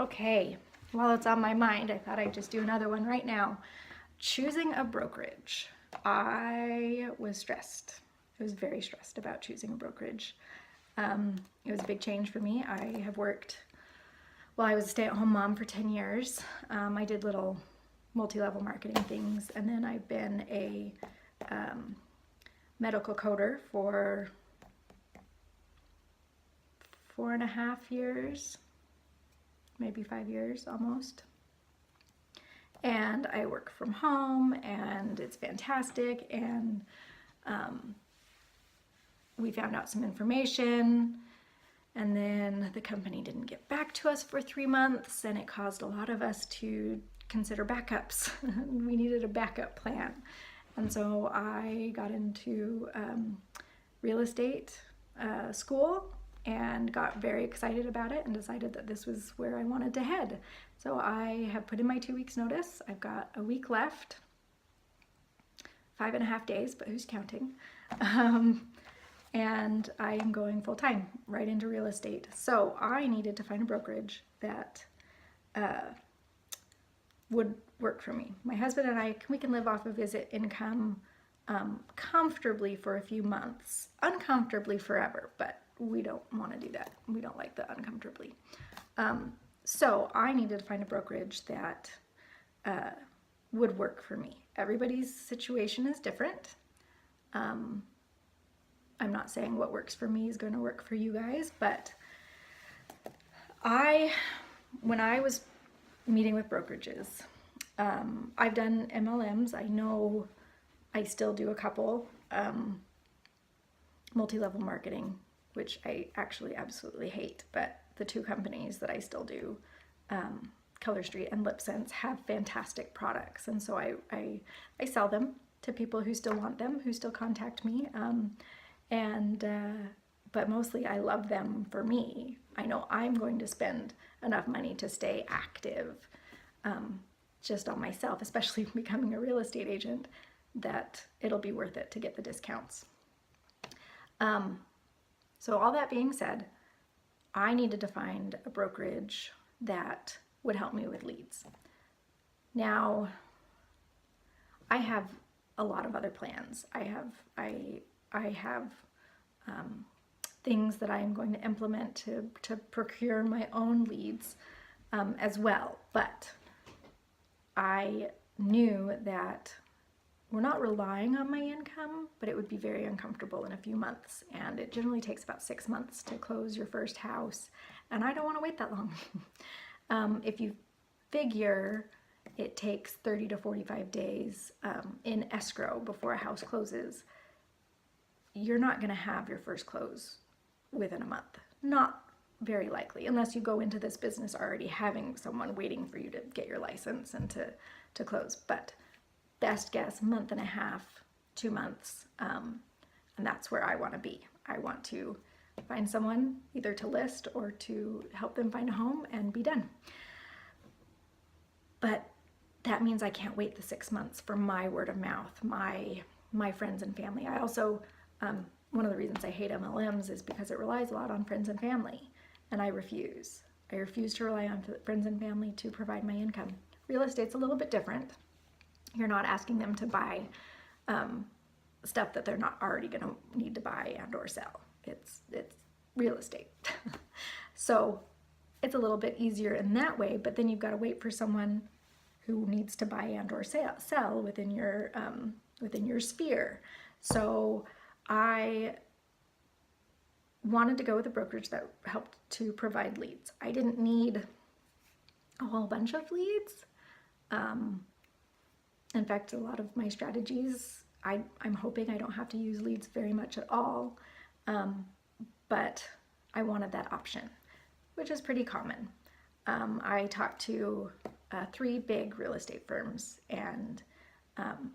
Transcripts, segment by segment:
Okay, while it's on my mind, I thought I'd just do another one right now. Choosing a brokerage. I was stressed. I was very stressed about choosing a brokerage. It was a big change for me. I have worked, well, I was a stay-at-home mom for 10 years. I did little multi-level marketing things, and then I've been a medical coder for 4.5 years, maybe 5 years almost. And I work from home, and it's fantastic. And we found out some information, and then the company didn't get back to us for 3 months, and it caused a lot of us to consider backups. We needed a backup plan. And so I got into real estate school and got very excited about it and decided that this was where I wanted to head. So I have put in my 2 weeks notice. I've got a week left, 5.5 days, but who's counting? And I am going full time right into real estate. So I needed to find a brokerage that would work for me. My husband and I, we can live off of visit income comfortably for a few months, uncomfortably forever, but we don't want to do that. We don't like the uncomfortably. So I needed to find a brokerage that would work for me. Everybody's situation is different. I'm not saying what works for me is going to work for you guys, but when I was meeting with brokerages, I've done MLMs. I know I still do a couple, multi-level marketing, which I actually absolutely hate, but the 2 companies that I still do, Color Street and Lip Sense, have fantastic products. And so I sell them to people who still want them, who still contact me. But mostly I love them for me. I know I'm going to spend enough money to stay active just on myself, especially becoming a real estate agent, that it'll be worth it to get the discounts. So all that being said, I needed to find a brokerage that would help me with leads. Now, I have a lot of other plans. I have things that I am going to implement to procure my own leads as well. But I knew that we're not relying on my income, but it would be very uncomfortable in a few months. And it generally takes about 6 months to close your first house. And I don't want to wait that long. If you figure it takes 30 to 45 days in escrow before a house closes, you're not going to have your first close within a month. Not very likely, unless you go into this business already having someone waiting for you to get your license and to close. But best guess, 1.5 months, 2 months, and that's where I want to be. I want to find someone either to list or to help them find a home and be done. But that means I can't wait the 6 months for my word of mouth, my friends and family. I also, one of the reasons I hate MLMs is because it relies a lot on friends and family, and I refuse. I refuse to rely on friends and family to provide my income. Real estate's a little bit different. You're not asking them to buy stuff that they're not already going to need to buy and or sell. It's real estate. So it's a little bit easier in that way, but then you've got to wait for someone who needs to buy and or sell within your sphere. So I wanted to go with a brokerage that helped to provide leads. I didn't need a whole bunch of leads. In fact, a lot of my strategies, I'm hoping I don't have to use leads very much at all, but I wanted that option, which is pretty common. I talked to 3 big real estate firms, and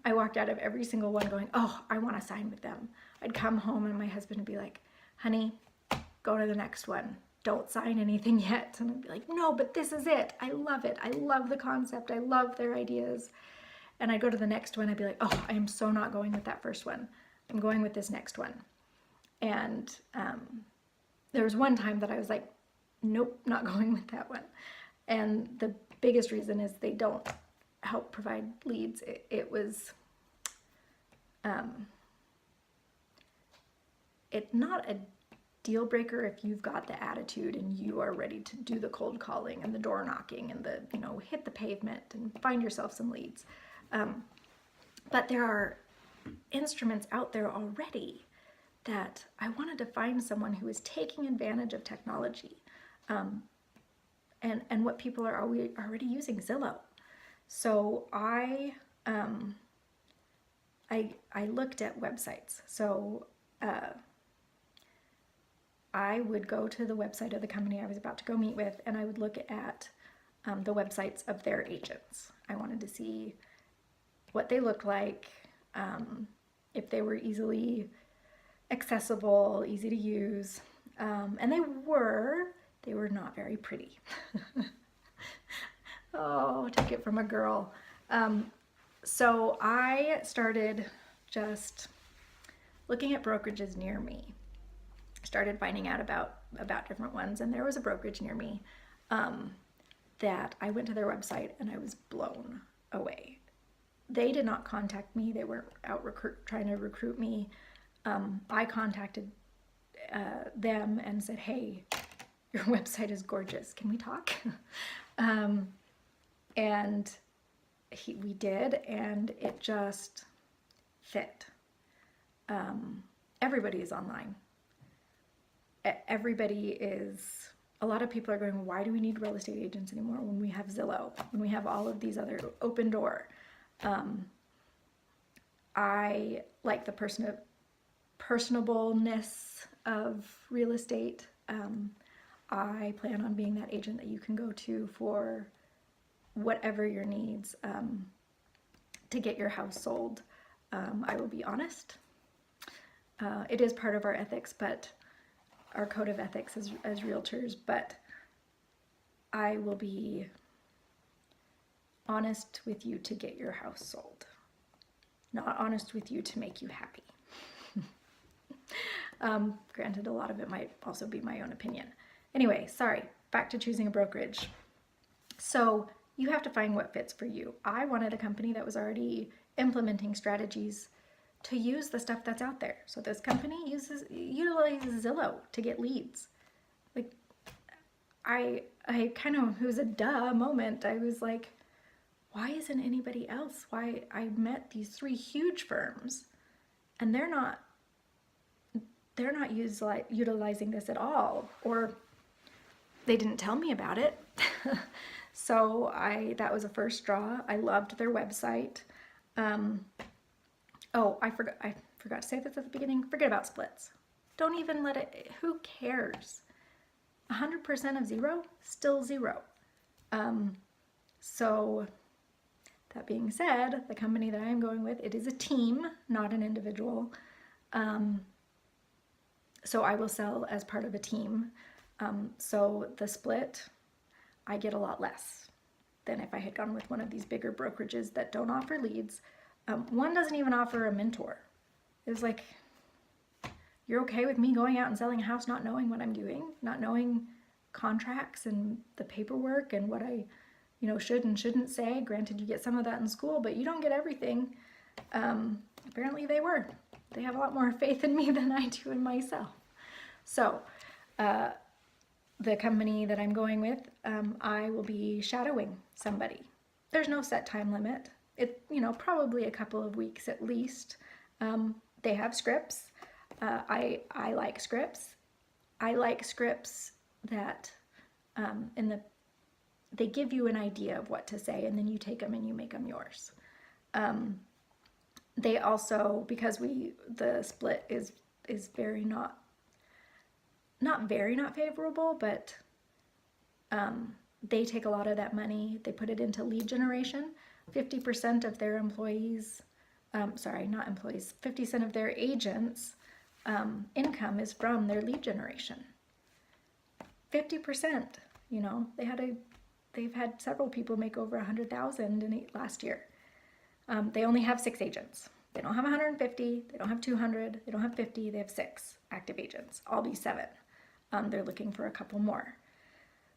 I walked out of every single one going, oh, I want to sign with them. I'd come home and my husband would be like, honey, go to the next one. Don't sign anything yet. And I'd be like, no, but this is it. I love it. I love the concept. I love their ideas. And I'd go to the next one. I'd be like, oh, I am so not going with that first one. I'm going with this next one. And there was one time that I was like, nope, not going with that one. And the biggest reason is they don't help provide leads. It was, it's not a deal breaker if you've got the attitude and you are ready to do the cold calling and the door knocking and the, hit the pavement and find yourself some leads. But there are instruments out there already that I wanted to find someone who is taking advantage of technology. And what people are already using, Zillow. So I looked at websites. So I would go to the website of the company I was about to go meet with, and I would look at the websites of their agents. I wanted to see what they looked like, if they were easily accessible, easy to use, and they were not very pretty. Oh, take it from a girl. So I started just looking at brokerages near me. Started finding out about different ones, and there was a brokerage near me that I went to their website and I was blown away. They did not contact me. They weren't out trying to recruit me. I contacted them and said, hey, your website is gorgeous. Can we talk? And we did, and it just fit. Everybody is online. Everybody is, a lot of people are going, why do we need real estate agents anymore when we have Zillow, when we have all of these other open door? I like the personableness of real estate. I plan on being that agent that you can go to for whatever your needs to get your house sold. I will be honest. It is part of our ethics, but our code of ethics as realtors, but I will be honest with you to get your house sold, not honest with you to make you happy. Granted, a lot of it might also be my own opinion. Anyway, sorry, back to choosing a brokerage. So you have to find what fits for you. I wanted a company that was already implementing strategies to use the stuff that's out there. So this company utilizes Zillow to get leads. Like, I kind of, it was a duh moment. I was like, why isn't anybody else? Why I met these 3 huge firms and they're not utilizing this at all, or they didn't tell me about it. So that was a first straw. I loved their website. Oh, I forgot to say this at the beginning. Forget about splits. Don't even let it, who cares? 100% of 0, still 0. So that being said, the company that I am going with, it is a team, not an individual. So I will sell as part of a team. So the split, I get a lot less than if I had gone with one of these bigger brokerages that don't offer leads. One doesn't even offer a mentor. It was like, you're okay with me going out and selling a house not knowing what I'm doing, not knowing contracts and the paperwork and what I should and shouldn't say. Granted, you get some of that in school, but you don't get everything. Apparently they were. They have a lot more faith in me than I do in myself. So the company that I'm going with, I will be shadowing somebody. There's no set time limit. It, probably a couple of weeks at least. They have scripts. I like scripts. I like scripts that they give you an idea of what to say, and then you take them and you make them yours. They also, because the split is very not favorable, but they take a lot of that money. They put it into lead generation. 50% of their employees, 50% of their agents' income is from their lead generation. 50%, they've had several people make over 100,000 last year. They only have 6 agents. They don't have 150, they don't have 200, they don't have 50, they have 6 active agents. I'll be 7. They're looking for a couple more.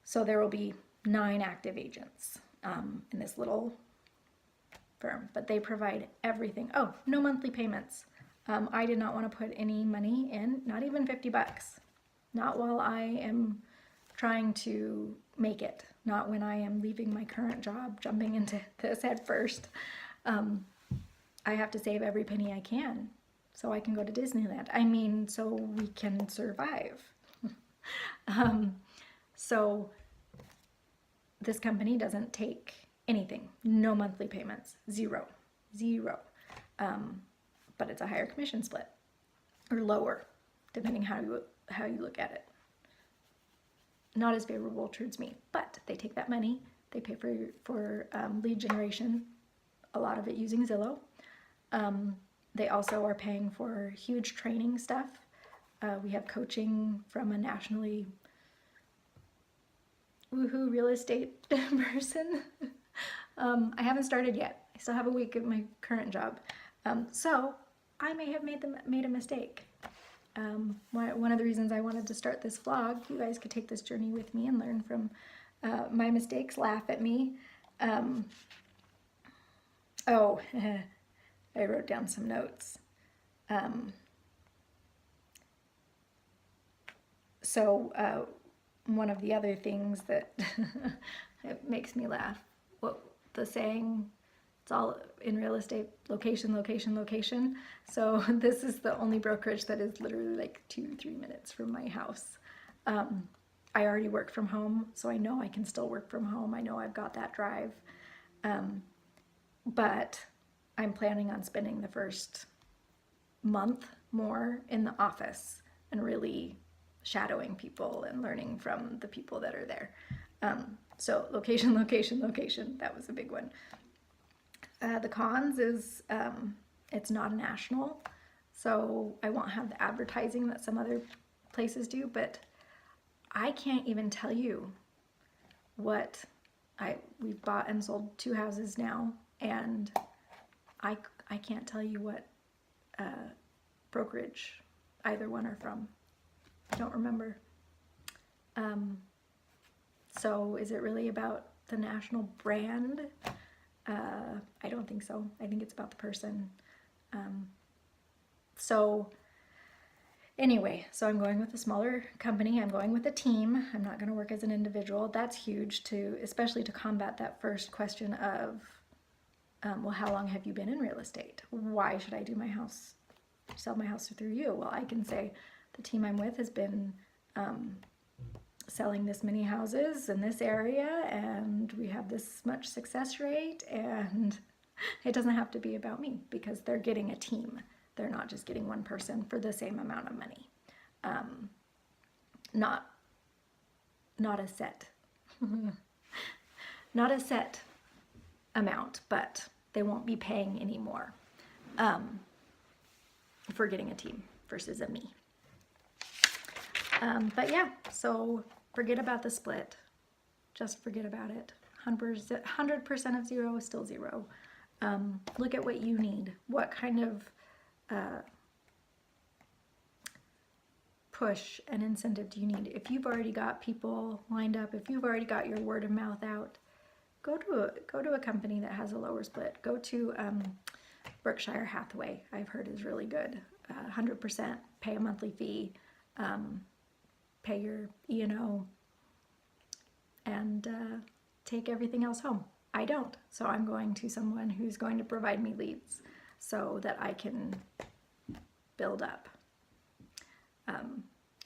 So there will be 9 active agents in this little firm, but they provide everything. Oh, no monthly payments. I did not want to put any money in, not even $50. Not while I am trying to make it. Not when I am leaving my current job, jumping into this head first. I have to save every penny I can so I can go to Disneyland. I mean, so we can survive. So this company doesn't take anything. No monthly payments. Zero. But it's a higher commission split, or lower, depending how you look at it. Not as favorable towards me, but they take that money, they pay for lead generation, a lot of it using Zillow. They also are paying for huge training stuff. We have coaching from a nationally woohoo real estate person. I haven't started yet. I still have a week at my current job. So I may have made a mistake. One of the reasons I wanted to start this vlog, you guys could take this journey with me and learn from my mistakes, laugh at me. Oh, I wrote down some notes. One of the other things that it makes me laugh, the saying, it's all in real estate, location, location, location. So this is the only brokerage that is literally like 2-3 minutes from my house. I already work from home, so I know I can still work from home. I know I've got that drive. But I'm planning on spending the first month more in the office and really shadowing people and learning from the people that are there. So location, location, location, that was a big one. The cons is it's not a national, so I won't have the advertising that some other places do, but I can't even tell you what we've bought and sold 2 houses now, and I can't tell you what brokerage either one are from. I don't remember. So is it really about the national brand? I don't think so. I think it's about the person. So anyway, so I'm going with a smaller company. I'm going with a team. I'm not going to work as an individual. That's huge especially to combat that first question of, well, how long have you been in real estate? Why should I sell my house through you? Well, I can say the team I'm with has been selling this many houses in this area, and we have this much success rate, and it doesn't have to be about me because they're getting a team. They're not just getting one person for the same amount of money. Not a set, not a set amount, but they won't be paying any more for getting a team versus a me. But yeah, so forget about the split. Just forget about it. 100% of zero is still zero. Look at what you need. What kind of push and incentive do you need? If you've already got people lined up, if you've already got your word of mouth out, go to a company that has a lower split. Go to Berkshire Hathaway. I've heard is really good. 100%, pay a monthly fee, pay your E&O, and take everything else home. I don't, so I'm going to someone who's going to provide me leads so that I can build up.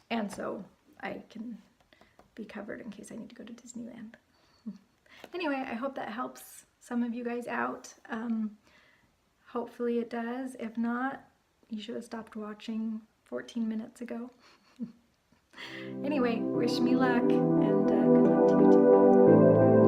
And so I can be covered in case I need to go to Disneyland. Anyway, I hope that helps some of you guys out. Hopefully it does. If not, you should have stopped watching 14 minutes ago. Anyway, wish me luck, and good luck to you too.